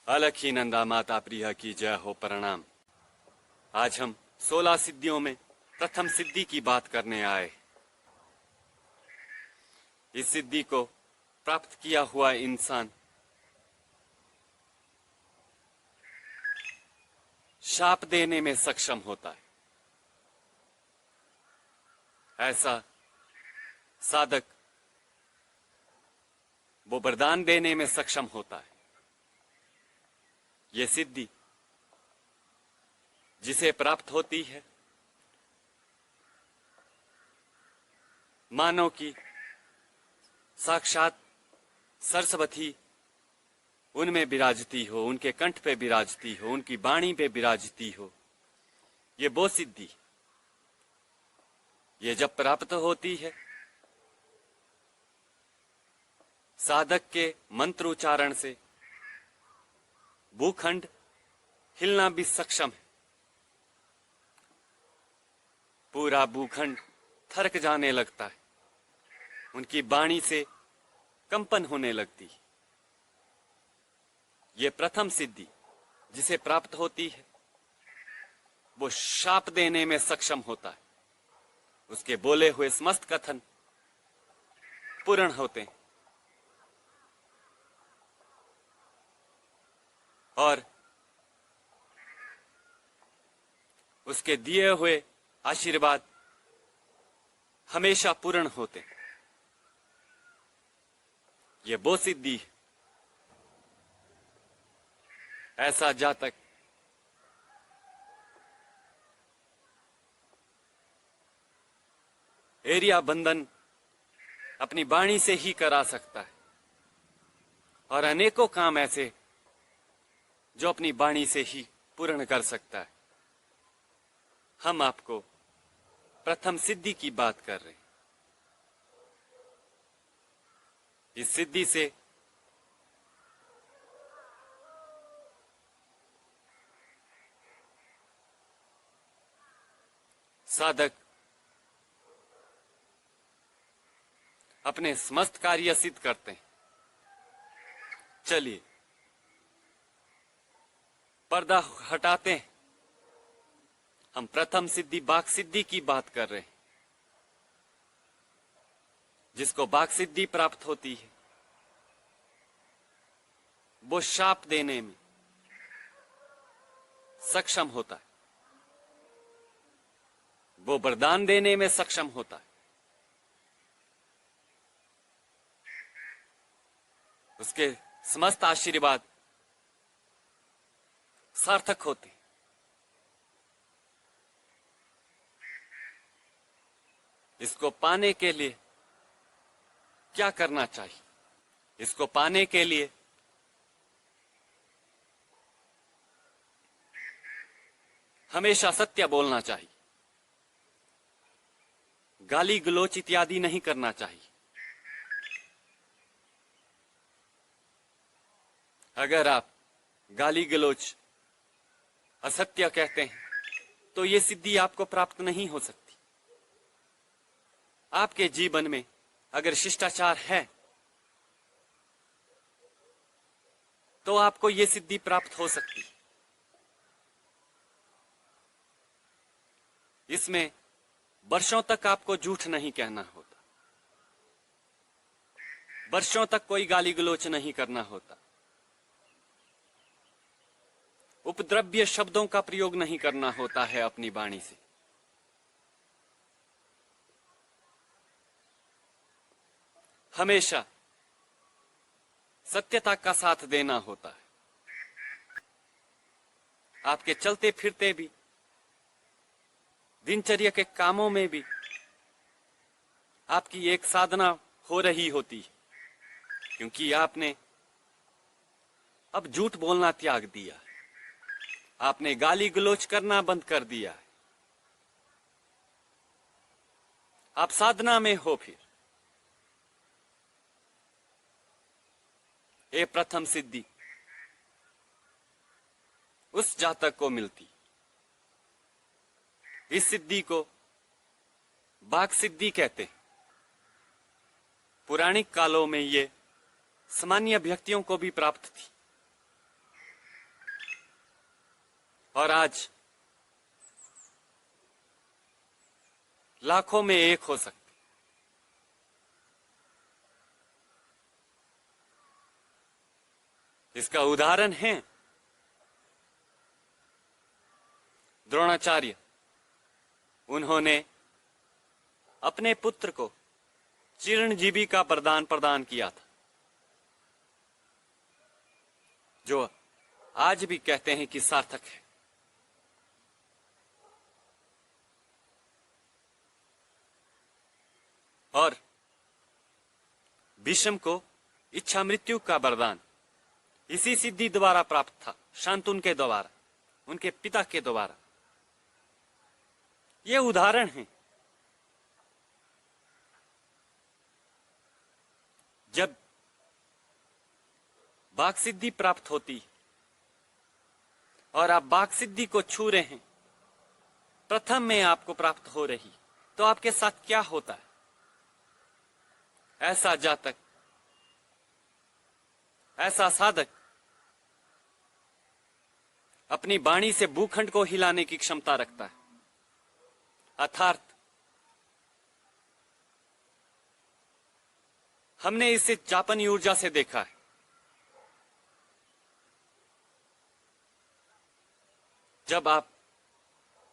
अलखी नंदा माता प्रिया की जय हो प्रणाम। आज हम 16 सिद्धियों में प्रथम सिद्धि की बात करने आए। इस सिद्धि को प्राप्त किया हुआ इंसान शाप देने में सक्षम होता है। ऐसा साधक वो वरदान देने में सक्षम होता है। ये सिद्धि जिसे प्राप्त होती है, मानो कि साक्षात सरस्वती उनमें विराजती हो, उनके कंठ पे विराजती हो, उनकी वाणी पे विराजती हो। ये वो सिद्धि, ये जब प्राप्त होती है, साधक के मंत्रोच्चारण से भूखंड हिलना भी सक्षम है। पूरा भूखंड थरक जाने लगता है, उनकी वाणी से कंपन होने लगती है। ये प्रथम सिद्धि जिसे प्राप्त होती है, वो शाप देने में सक्षम होता है। उसके बोले हुए समस्त कथन पूर्ण होते हैं और उसके दिए हुए आशीर्वाद हमेशा पूर्ण होते हैं। ये वो सिद्धि है। ऐसा जातक एरिया बंधन अपनी वाणी से ही करा सकता है और अनेकों काम ऐसे जो अपनी वाणी से ही पूर्ण कर सकता है। हम आपको प्रथम सिद्धि की बात कर रहे हैं। इस सिद्धि से साधक अपने समस्त कार्य सिद्ध करते हैं। चलिए पर्दा हटाते हैं। हम प्रथम सिद्धि बाक सिद्धि की बात कर रहे हैं। जिसको बाक सिद्धि प्राप्त होती है, वो शाप देने में सक्षम होता है, वो वरदान देने में सक्षम होता है। उसके समस्त आशीर्वाद सार्थक होते। इसको पाने के लिए क्या करना चाहिए? इसको पाने के लिए हमेशा सत्य बोलना चाहिए, गाली गलोच इत्यादि नहीं करना चाहिए। अगर आप गाली गलोच असत्य कहते हैं तो ये सिद्धि आपको प्राप्त नहीं हो सकती। आपके जीवन में अगर शिष्टाचार है तो आपको ये सिद्धि प्राप्त हो सकती है। इसमें वर्षों तक आपको झूठ नहीं कहना होता, वर्षों तक कोई गाली गलोच नहीं करना होता, उपद्रव्य शब्दों का प्रयोग नहीं करना होता है अपनी वाणी से। हमेशा सत्यता का साथ देना होता है। आपके चलते फिरते भी, दिनचर्या के कामों में भी आपकी एक साधना हो रही होती है, क्योंकि आपने अब झूठ बोलना त्याग दिया है, आपने गाली गलोच करना बंद कर दिया है। आप साधना में हो। फिर ये प्रथम सिद्धि उस जातक को मिलती। इस सिद्धि को बाक सिद्धि कहते हैं। पौराणिक कालों में ये सामान्य व्यक्तियों को भी प्राप्त थी। और आज लाखों में एक हो सकते। इसका उदाहरण है द्रोणाचार्य। उन्होंने अपने पुत्र को चिरंजीवी का वरदान प्रदान किया था, जो आज भी कहते हैं कि सार्थक है। और भीष्म को इच्छा मृत्यु का वरदान इसी सिद्धि द्वारा प्राप्त था, शांतनु के द्वारा, उनके पिता के द्वारा। ये उदाहरण है। जब बाघ सिद्धि प्राप्त होती और आप बाघ सिद्धि को छू रहे हैं, प्रथम में आपको प्राप्त हो रही, तो आपके साथ क्या होता है? ऐसा जातक, ऐसा साधक अपनी वाणी से भूखंड को हिलाने की क्षमता रखता है। अर्थात हमने इसे जापनी ऊर्जा से देखा है। जब आप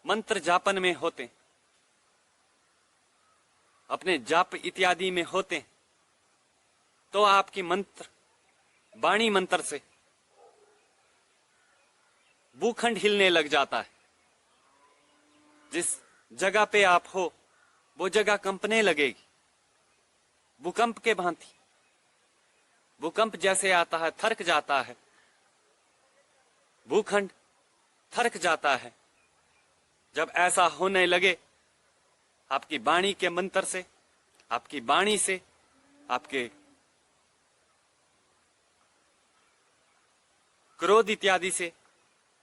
मंत्र जापन में होते, अपने जाप इत्यादि में होते, तो आपकी मंत्र, वाणी मंत्र से भूखंड हिलने लग जाता है। जिस जगह पे आप हो वो जगह कंपने लगेगी, भूकंप के भांति। भूकंप जैसे आता है, थरक जाता है, भूखंड थरक जाता है। जब ऐसा होने लगे, आपकी वाणी के मंत्र से, आपकी वाणी से, आपके क्रोध इत्यादि से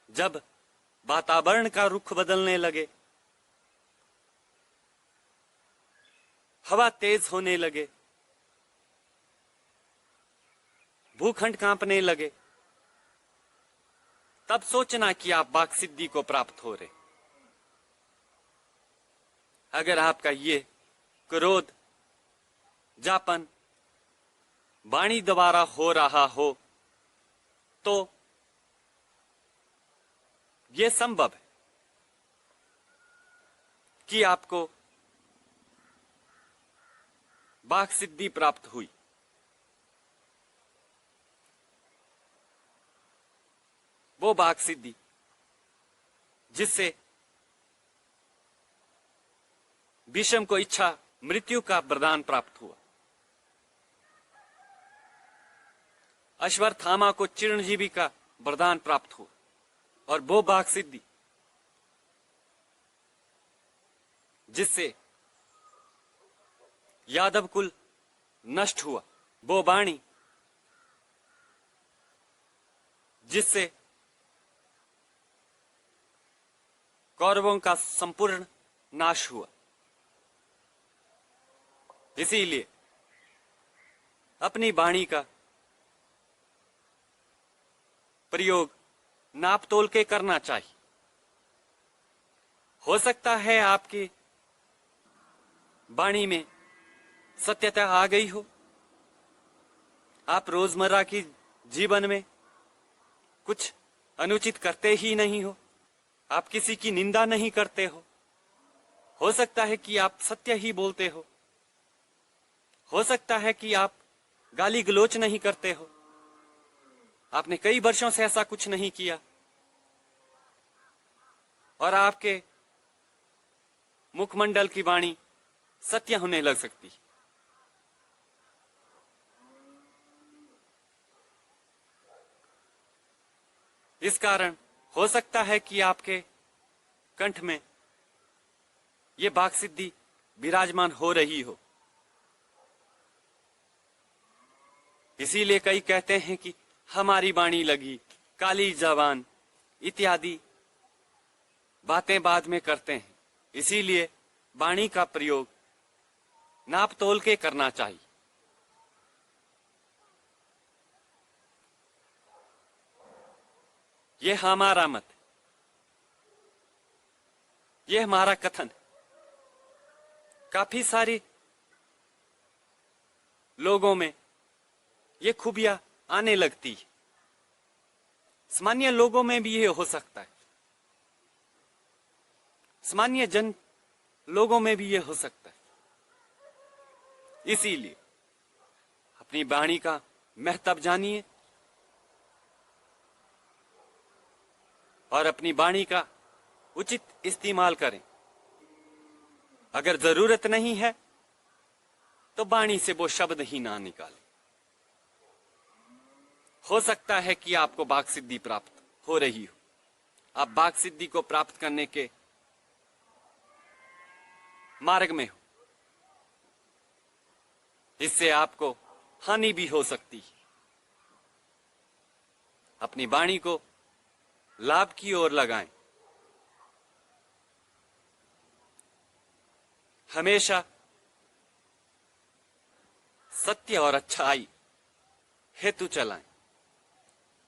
जब वातावरण का रुख बदलने लगे, हवा तेज होने लगे, भूखंड कांपने लगे, तब सोचना कि आप वाक् सिद्धि को प्राप्त हो रहे। अगर आपका ये क्रोध जापन वाणी द्वारा हो रहा हो, तो यह संभव है कि आपको वाक् सिद्धि प्राप्त हुई। वो वाक् सिद्धि जिससे भीष्म को इच्छा मृत्यु का वरदान प्राप्त हुआ, अश्वत्थामा को चिरंजीवी का वरदान प्राप्त हुआ, और वो वाक् सिद्धि जिससे यादव कुल नष्ट हुआ, वो वाणी जिससे कौरवों का संपूर्ण नाश हुआ। इसीलिए अपनी वाणी का प्रयोग नाप तोल के करना चाहिए। हो सकता है आपकी वाणी में सत्यता आ गई हो, आप रोजमर्रा की जीवन में कुछ अनुचित करते ही नहीं हो, आप किसी की निंदा नहीं करते हो सकता है कि आप सत्य ही बोलते हो सकता है कि आप गाली गलोच नहीं करते हो, आपने कई वर्षों से ऐसा कुछ नहीं किया, और आपके मुखमंडल की वाणी सत्य होने लग सकती। इस कारण हो सकता है कि आपके कंठ में ये वाक् सिद्धि विराजमान हो रही हो। इसीलिए कई कहते हैं कि हमारी वाणी लगी, काली जबान इत्यादि बातें बाद में करते हैं। इसीलिए वाणी का प्रयोग नाप तोल के करना चाहिए। यह हमारा मत है। यह हमारा कथन है। काफी सारे लोगों में ये खूबियां आने लगती है। सामान्य लोगों में भी ये हो सकता है, सामान्य जन लोगों में भी ये हो सकता है। इसीलिए अपनी वाणी का महत्व जानिए और अपनी वाणी का उचित इस्तेमाल करें। अगर जरूरत नहीं है तो वाणी से वो शब्द ही ना निकालें। हो सकता है कि आपको वाक सिद्धि प्राप्त हो रही हो, आप वाक सिद्धि को प्राप्त करने के मार्ग में हो, इससे आपको हानि भी हो सकती है। अपनी वाणी को लाभ की ओर लगाएं। हमेशा सत्य और अच्छाई हेतु चलाएं।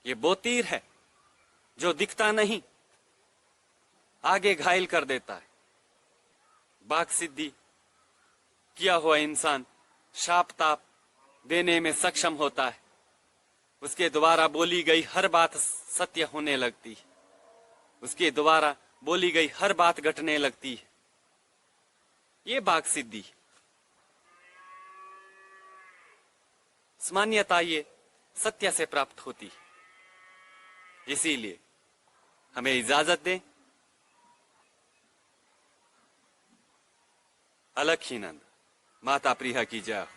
ये वो तीर है जो दिखता नहीं, आगे घायल कर देता है। वाक सिद्धि किया हुआ इंसान शाप ताप देने में सक्षम होता है। उसके द्वारा बोली गई हर बात सत्य होने लगती है, उसके द्वारा बोली गई हर बात घटने लगती है। ये वाक सिद्धि। सामान्यता ये सत्य से प्राप्त होती है। इसीलिए हमें इजाजत दें। अलखीनंद माता प्रिया की जय।